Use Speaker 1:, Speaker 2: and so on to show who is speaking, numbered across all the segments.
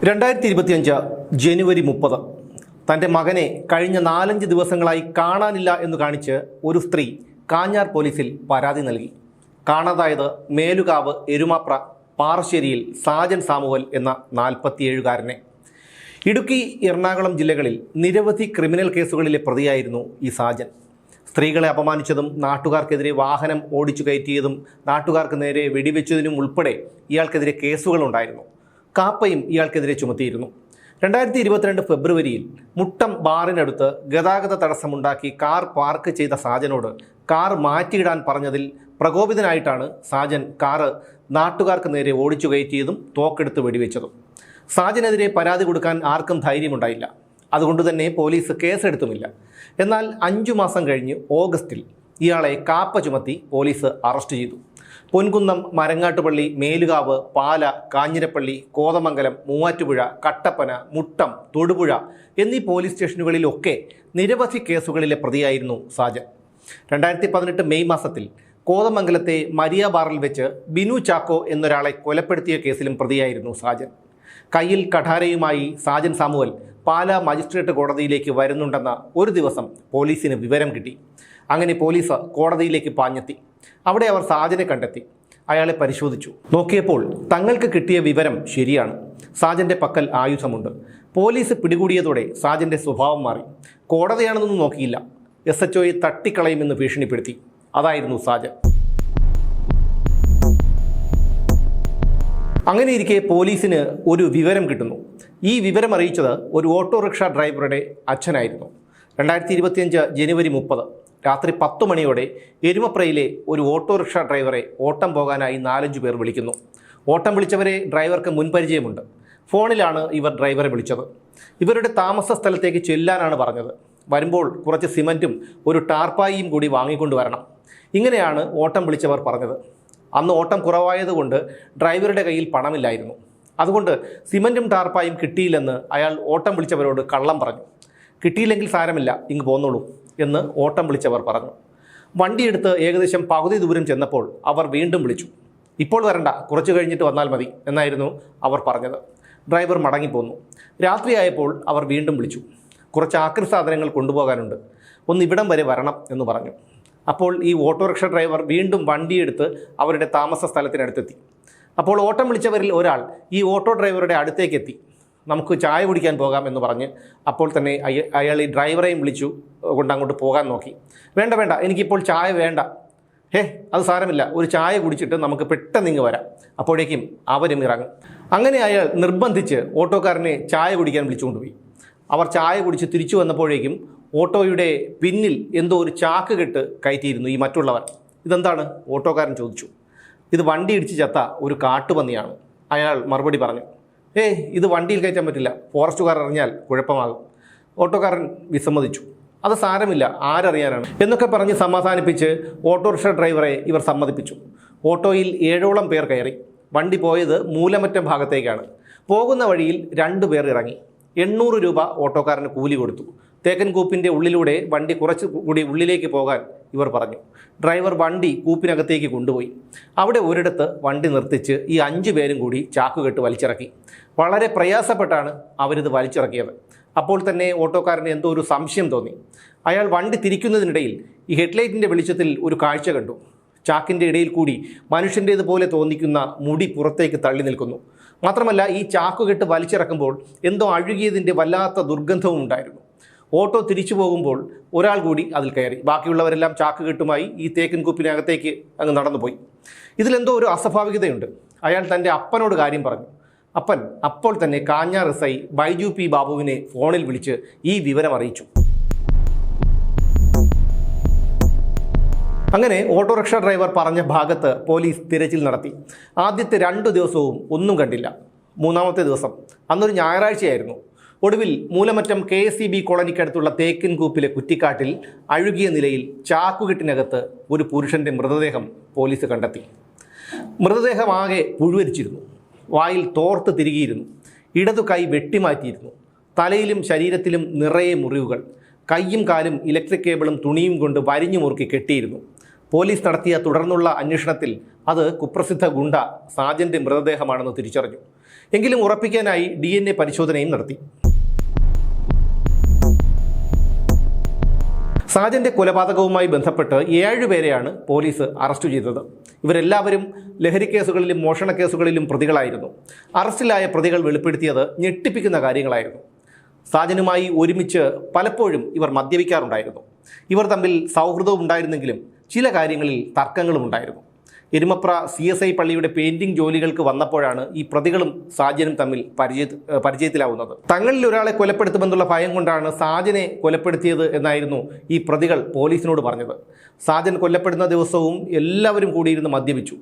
Speaker 1: 2025 ജനുവരി 30 തൻ്റെ മകനെ കഴിഞ്ഞ 4-5 ദിവസങ്ങളായി കാണാനില്ല എന്ന് കാണിച്ച് ഒരു സ്ത്രീ കാഞ്ഞാർ പോലീസിൽ പരാതി നൽകി. കാണാതായത് മേലുകാവ് എരുമാപ്ര പാറശ്ശേരിയിൽ സാജൻ സാമുവൽ എന്ന 47-കാരനെ. ഇടുക്കി, എറണാകുളം ജില്ലകളിൽ നിരവധി ക്രിമിനൽ കേസുകളിലെ പ്രതിയായിരുന്നു ഈ സാജൻ. സ്ത്രീകളെ അപമാനിച്ചതും നാട്ടുകാർക്കെതിരെ വാഹനം ഓടിച്ചു കയറ്റിയതും നാട്ടുകാർക്ക് നേരെ വെടിവെച്ചതിനും ഉൾപ്പെടെ ഇയാൾക്കെതിരെ കേസുകളുണ്ടായിരുന്നു. കാപ്പയും ഇയാൾക്കെതിരെ ചുമത്തിയിരുന്നു. 2022 ഫെബ്രുവരിയിൽ മുട്ടം ബാറിനടുത്ത് ഗതാഗത തടസ്സമുണ്ടാക്കി കാർ പാർക്ക് ചെയ്ത സാജനോട് കാർ മാറ്റിയിടാൻ പറഞ്ഞതിൽ പ്രകോപിതനായിട്ടാണ് സാജൻ കാറ് നാട്ടുകാർക്ക് നേരെ ഓടിച്ചു കയറ്റിയതും തോക്കെടുത്ത് വെടിവെച്ചതും. സാജനെതിരെ പരാതി കൊടുക്കാൻ ആർക്കും ധൈര്യമുണ്ടായില്ല. അതുകൊണ്ട് തന്നെ പോലീസ് കേസെടുത്തുമില്ല. എന്നാൽ 5 മാസം കഴിഞ്ഞ് ഓഗസ്റ്റിൽ ഇയാളെ കാപ്പ ചുമത്തി പോലീസ് അറസ്റ്റ് ചെയ്തു. പൊൻകുന്നം, മരങ്ങാട്ടുപള്ളി, മേലുകാവ്, പാല, കാഞ്ഞിരപ്പള്ളി, കോതമംഗലം, മൂവാറ്റുപുഴ, കട്ടപ്പന, മുട്ടം, തൊടുപുഴ എന്നീ പോലീസ് സ്റ്റേഷനുകളിലൊക്കെ നിരവധി കേസുകളിലെ പ്രതിയായിരുന്നു സാജൻ. 2018 മെയ് മാസത്തിൽ കോതമംഗലത്തെ മരിയ ബാറിൽ വെച്ച് ബിനു ചാക്കോ എന്നൊരാളെ കൊലപ്പെടുത്തിയ കേസിലും പ്രതിയായിരുന്നു സാജൻ. കയ്യിൽ കഠാരയുമായി സാജൻ സാമുവൽ പാല മജിസ്ട്രേറ്റ് കോടതിയിലേക്ക് വരുന്നുണ്ടെന്ന ഒരു ദിവസം പോലീസിന് വിവരം കിട്ടി. അങ്ങനെ പോലീസ് കോടതിയിലേക്ക് പാഞ്ഞെത്തി. അവിടെ അവർ സാജനെ കണ്ടെത്തി. അയാളെ പരിശോധിച്ചു. നോക്കിയപ്പോൾ തങ്ങൾക്ക് കിട്ടിയ വിവരം ശരിയാണ്. സാജൻ്റെ പക്കൽ ആയുധമുണ്ട്. പോലീസ് പിടികൂടിയതോടെ സാജൻ്റെ സ്വഭാവം മാറി. കോടതിയാണെന്നൊന്നും നോക്കിയില്ല. SHOയെ തട്ടിക്കളയുമെന്ന് ഭീഷണിപ്പെടുത്തി. അതായിരുന്നു സാജൻ. അങ്ങനെയിരിക്കെ പോലീസിന് ഒരു വിവരം കിട്ടുന്നു. ഈ വിവരം അറിയിച്ചത് ഒരു ഓട്ടോറിക്ഷ ഡ്രൈവറുടെ അച്ഛനായിരുന്നു. 2025 ജനുവരി 30 രാത്രി 10 മണിയോടെ എരുമപ്രയിലെ ഒരു ഓട്ടോറിക്ഷ ഡ്രൈവറെ ഓട്ടം പോകാനായി 4-5 പേർ വിളിക്കുന്നു. ഓട്ടം വിളിച്ചവരെ ഡ്രൈവർക്ക് മുൻപരിചയമുണ്ട്. ഫോണിലാണ് ഇവർ ഡ്രൈവറെ വിളിച്ചത്. ഇവരുടെ താമസ സ്ഥലത്തേക്ക് ചെല്ലാനാണ് പറഞ്ഞത്. വരുമ്പോൾ കുറച്ച് സിമൻറ്റും ഒരു ടാർപ്പായിയും കൂടി വാങ്ങിക്കൊണ്ട് വരണം. ഇങ്ങനെയാണ് ഓട്ടം വിളിച്ചവർ പറഞ്ഞത്. അന്ന് ഓട്ടം കുറവായതുകൊണ്ട് ഡ്രൈവറുടെ കയ്യിൽ പണമില്ലായിരുന്നു. അതുകൊണ്ട് സിമൻറ്റും ടാർപ്പായും കിട്ടിയില്ലെന്ന് അയാൾ ഓട്ടം വിളിച്ചവരോട് കള്ളം പറഞ്ഞു. കിട്ടിയില്ലെങ്കിൽ സാരമില്ല, ഇങ്ങ് പോന്നോളൂ എന്ന് ഓട്ടം വിളിച്ചവർ പറഞ്ഞു. വണ്ടിയെടുത്ത് ഏകദേശം പകുതി ദൂരം ചെന്നപ്പോൾ അവർ വീണ്ടും വിളിച്ചു. ഇപ്പോൾ വരണ്ട, കുറച്ച് കഴിഞ്ഞിട്ട് വന്നാൽ മതി എന്നായിരുന്നു അവർ പറഞ്ഞത്. ഡ്രൈവർ മടങ്ങിപ്പോന്നു. രാത്രിയായപ്പോൾ അവർ വീണ്ടും വിളിച്ചു. കുറച്ച് ആക്രി സാധനങ്ങൾ കൊണ്ടുപോകാനുണ്ട്, ഒന്ന് ഇവിടം വരെ വരണം എന്ന് പറഞ്ഞു. അപ്പോൾ ഈ ഓട്ടോറിക്ഷ ഡ്രൈവർ വീണ്ടും വണ്ടിയെടുത്ത് അവരുടെ താമസ സ്ഥലത്തിനടുത്തെത്തി. അപ്പോൾ ഓട്ടം വിളിച്ചവരിൽ ഒരാൾ ഈ ഓട്ടോ ഡ്രൈവറുടെ അടുത്തേക്ക് എത്തി. നമുക്ക് ചായ കുടിക്കാൻ പോകാം എന്ന് പറഞ്ഞ് അപ്പോൾ തന്നെ അയാൾ ഈ ഡ്രൈവറെയും വിളിച്ചു കൊണ്ട് അങ്ങോട്ട് പോകാൻ നോക്കി. വേണ്ട വേണ്ട, എനിക്കിപ്പോൾ ചായ വേണ്ട. അത് സാരമില്ല, ഒരു ചായ കുടിച്ചിട്ട് നമുക്ക് പെട്ടെന്ന് ഇങ്ങ് വരാം, അപ്പോഴേക്കും അവരും ഇറങ്ങും. അങ്ങനെ അയാൾ നിർബന്ധിച്ച് ഓട്ടോക്കാരനെ ചായ കുടിക്കാൻ വിളിച്ചുകൊണ്ടുപോയി. അവർ ചായ കുടിച്ച് തിരിച്ചു വന്നപ്പോഴേക്കും ഓട്ടോയുടെ പിന്നിൽ എന്തോ ഒരു ചാക്ക് കെട്ട് കയറ്റിയിരുന്നു ഈ മറ്റുള്ളവർ. ഇതെന്താണ്? ഓട്ടോക്കാരൻ ചോദിച്ചു. ഇത് വണ്ടി ഇടിച്ച് ചത്ത ഒരു കാട്ടുപന്നിയാണ്. അയാൾ മറുപടി പറഞ്ഞു, ഇത് വണ്ടിയിൽ കയറ്റാൻ പറ്റില്ല, ഫോറസ്റ്റുകാർ അറിഞ്ഞാൽ കുഴപ്പമാകും. ഓട്ടോക്കാരൻ വിസമ്മതിച്ചു. അത് സാരമില്ല, ആരറിയാനാണ് എന്നൊക്കെ പറഞ്ഞ് സമാധാനിപ്പിച്ച് ഓട്ടോറിക്ഷ ഡ്രൈവറെ ഇവർ സമ്മതിപ്പിച്ചു. ഓട്ടോയിൽ 7ഓളം പേർ കയറി. വണ്ടി പോയത് മൂലമറ്റം ഭാഗത്തേക്കാണ്. പോകുന്ന വഴിയിൽ 2 പേർ ഇറങ്ങി. 800 രൂപ ഓട്ടോക്കാരന് കൂലി കൊടുത്തു. തേക്കൻ കൂപ്പിൻ്റെ ഉള്ളിലൂടെ വണ്ടി കുറച്ച് കൂടി ഉള്ളിലേക്ക് പോകാൻ ഇവർ പറഞ്ഞു. ഡ്രൈവർ വണ്ടി കൂപ്പിനകത്തേക്ക് കൊണ്ടുപോയി. അവിടെ ഒരിടത്ത് വണ്ടി നിർത്തിച്ച് ഈ 5 പേരും കൂടി ചാക്കുകെട്ട് വലിച്ചിറക്കി. വളരെ പ്രയാസപ്പെട്ടാണ് അവരിത് വലിച്ചിറക്കിയത്. അപ്പോൾ തന്നെ ഓട്ടോക്കാരന് എന്തോ ഒരു സംശയം തോന്നി. അയാൾ വണ്ടി തിരിക്കുന്നതിനിടയിൽ ഈ ഹെഡ്ലൈറ്റിൻ്റെ വെളിച്ചത്തിൽ ഒരു കാഴ്ച കണ്ടു. ചാക്കിൻ്റെ ഇടയിൽ കൂടി മനുഷ്യൻ്റേതുപോലെ തോന്നിക്കുന്ന മുടി പുറത്തേക്ക് തള്ളി നിൽക്കുന്നു. മാത്രമല്ല, ഈ ചാക്കുകെട്ട് വലിച്ചിറക്കുമ്പോൾ എന്തോ അഴുകിയതിൻ്റെ വല്ലാത്ത ദുർഗന്ധവും ഉണ്ടായിരുന്നു. ഓട്ടോ തിരിച്ചു പോകുമ്പോൾ ഒരാൾ കൂടി അതിൽ കയറി. ബാക്കിയുള്ളവരെല്ലാം ചാക്കുകെട്ടുമായി ഈ തേക്കൻ കൂപ്പിനകത്തേക്ക് അങ്ങ് നടന്നുപോയി. ഇതിലെന്തോ ഒരു അസ്വാഭാവികതയുണ്ട്. അയാൾ തൻ്റെ അപ്പനോട് കാര്യം പറഞ്ഞു. അപ്പൻ അപ്പോൾ തന്നെ കാഞ്ഞാർ SI ബൈജു P ബാബുവിനെ ഫോണിൽ വിളിച്ച് ഈ വിവരം അറിയിച്ചു. അങ്ങനെ ഓട്ടോറിക്ഷ ഡ്രൈവർ പറഞ്ഞ ഭാഗത്ത് പോലീസ് തിരച്ചിൽ നടത്തി. ആദ്യത്തെ 2 ദിവസവും ഒന്നും കണ്ടില്ല. 3-ാമത്തെ ദിവസം, അന്നൊരു ഞായറാഴ്ചയായിരുന്നു. ഒടുവിൽ മൂലമറ്റം KSEB കോളനിക്കടുത്തുള്ള തേക്കൻ കൂപ്പിലെ കുറ്റിക്കാട്ടിൽ അഴുകിയ നിലയിൽ ചാക്കുകെട്ടിനകത്ത് ഒരു പുരുഷൻ്റെ മൃതദേഹം പോലീസ് കണ്ടെത്തി. മൃതദേഹമാകെ പുഴുവരിച്ചിരുന്നു. വായിൽ തോർത്ത് തിരികിയിരുന്നു. ഇടതു കൈ വെട്ടിമാറ്റിയിരുന്നു. തലയിലും ശരീരത്തിലും നിറയെ മുറിവുകൾ. കൈയും കാലും ഇലക്ട്രിക് കേബിളും തുണിയും കൊണ്ട് വരിഞ്ഞു മുറുക്കി കെട്ടിയിരുന്നു. പോലീസ് നടത്തിയ തുടർന്നുള്ള അന്വേഷണത്തിൽ അത് കുപ്രസിദ്ധ ഗുണ്ട സാജന്റെ മൃതദേഹമാണെന്ന് തിരിച്ചറിഞ്ഞു. എങ്കിലും ഉറപ്പിക്കാനായി DNA പരിശോധനയും നടത്തി. സാജന്റെ കൊലപാതകവുമായി ബന്ധപ്പെട്ട് 7 പേരെയാണ് പോലീസ് അറസ്റ്റ് ചെയ്തത്. ഇവരെല്ലാവരും ലഹരി കേസുകളിലും മോഷണ കേസുകളിലും പ്രതികളായിരുന്നു. അറസ്റ്റിലായ പ്രതികൾ വെളിപ്പെടുത്തിയത് ഞെട്ടിപ്പിക്കുന്ന കാര്യങ്ങളായിരുന്നു. സാജനുമായി ഒരുമിച്ച് പലപ്പോഴും ഇവർ മദ്യപിക്കാറുണ്ടായിരുന്നു. ഇവർ തമ്മിൽ സൗഹൃദവും ഉണ്ടായിരുന്നെങ്കിലും ചില കാര്യങ്ങളിൽ തർക്കങ്ങളും ഉണ്ടായിരുന്നു. എരുമപ്ര CSI പള്ളിയുടെ പെയിന്റിംഗ് ജോലികൾക്ക് വന്നപ്പോഴാണ് ഈ പ്രതികളും സാജനും തമ്മിൽ പരിചയത്തിലാവുന്നത്. തങ്ങളിൽ ഒരാളെ കൊലപ്പെടുത്തുമെന്നുള്ള ഭയം കൊണ്ടാണ് സാജനെ കൊലപ്പെടുത്തിയത് എന്നായിരുന്നു ഈ പ്രതികൾ പോലീസിനോട് പറഞ്ഞത്. സാജൻ കൊല്ലപ്പെടുന്ന ദിവസവും എല്ലാവരും കൂടിയിരുന്ന് മദ്യപിച്ചു.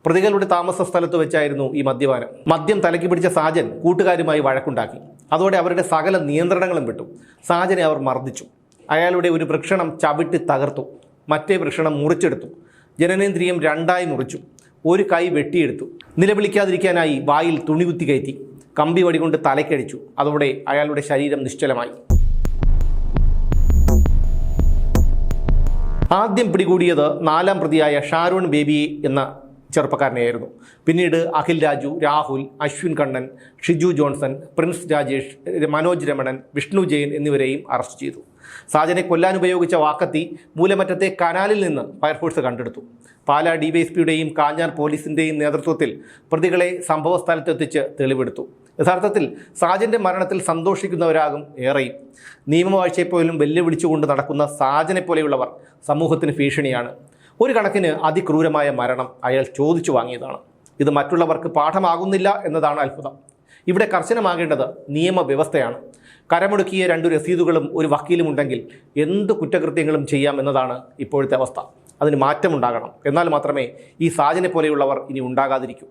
Speaker 1: പ്രതികളുടെ താമസ സ്ഥലത്ത് വെച്ചായിരുന്നു ഈ മദ്യപാനം. മദ്യം തലയ്ക്ക് പിടിച്ച സാജൻ കൂട്ടുകാരുമായി വഴക്കുണ്ടാക്കി. അതോടെ അവരുടെ സകല നിയന്ത്രണങ്ങളും വിട്ടു. സാജനെ അവർ മർദ്ദിച്ചു. അയാളുടെ ഒരു വൃഷണം ചവിട്ടി തകർത്തു. മറ്റേ വൃഷണം മുറിച്ചെടുത്തു. ജനനേന്ദ്രിയം 2ആയി മുറിച്ചു. ഒരു കൈ വെട്ടിയെടുത്തു. നിലവിളിക്കാതിരിക്കാനായി വായിൽ തുണി കുത്തി കയറ്റി. കമ്പി വടി കൊണ്ട് തലയ്ക്കടിച്ചു. അതോടെ അയാളുടെ ശരീരം നിശ്ചലമായി. ആദ്യം പിടികൂടിയത് 4ാം പ്രതിയായ ഷാരോൺ ബേബി എന്ന ചെറുപ്പക്കാരനെയായിരുന്നു. പിന്നീട് അഖിൽ രാജു, രാഹുൽ, അശ്വിൻ കണ്ണൻ, ഷിജു ജോൺസൺ, പ്രിൻസ് രാജേഷ്, മനോജ് രമണൻ, വിഷ്ണു ജെയിൻ എന്നിവരെയും അറസ്റ്റ് ചെയ്തു. സാജനെ കൊല്ലാൻ ഉപയോഗിച്ച വാക്കത്തി മൂലമറ്റത്തെ കനാലിൽ നിന്ന് ഫയർഫോഴ്സ് കണ്ടെടുത്തു. പാലാ DYSPയുടെയും കാഞ്ഞാർ പോലീസിൻ്റെയും നേതൃത്വത്തിൽ പ്രതികളെ സംഭവ സ്ഥലത്തെത്തിച്ച് തെളിവെടുത്തു. യഥാർത്ഥത്തിൽ സാജന്റെ മരണത്തിൽ സന്തോഷിക്കുന്നവരാകും ഏറെയും. നിയമവാഴ്ചയെപ്പോലും വെല്ലുവിളിച്ചുകൊണ്ട് നടക്കുന്ന സാജനെ പോലെയുള്ളവർ സമൂഹത്തിന് ഭീഷണിയാണ്. ഒരു കണക്കിന് അതിക്രൂരമായ മരണം അയാൾ ചോദിച്ചു വാങ്ങിയതാണ്. ഇത് മറ്റുള്ളവർക്ക് പാഠമാകുന്നില്ല എന്നതാണ് അത്ഭുതം. ഇവിടെ കർശനമാകേണ്ടത് നിയമവ്യവസ്ഥയാണ്. കരമുടുക്കിയ 2 രസീതുകളും ഒരു വക്കീലും ഉണ്ടെങ്കിൽ എന്ത് കുറ്റകൃത്യങ്ങളും ചെയ്യാം എന്നതാണ് ഇപ്പോഴത്തെ അവസ്ഥ. അതിന് മാറ്റമുണ്ടാകണം. എന്നാൽ മാത്രമേ ഈ സാജനെ പോലെയുള്ളവർ ഇനി ഉണ്ടാകാതിരിക്കൂ.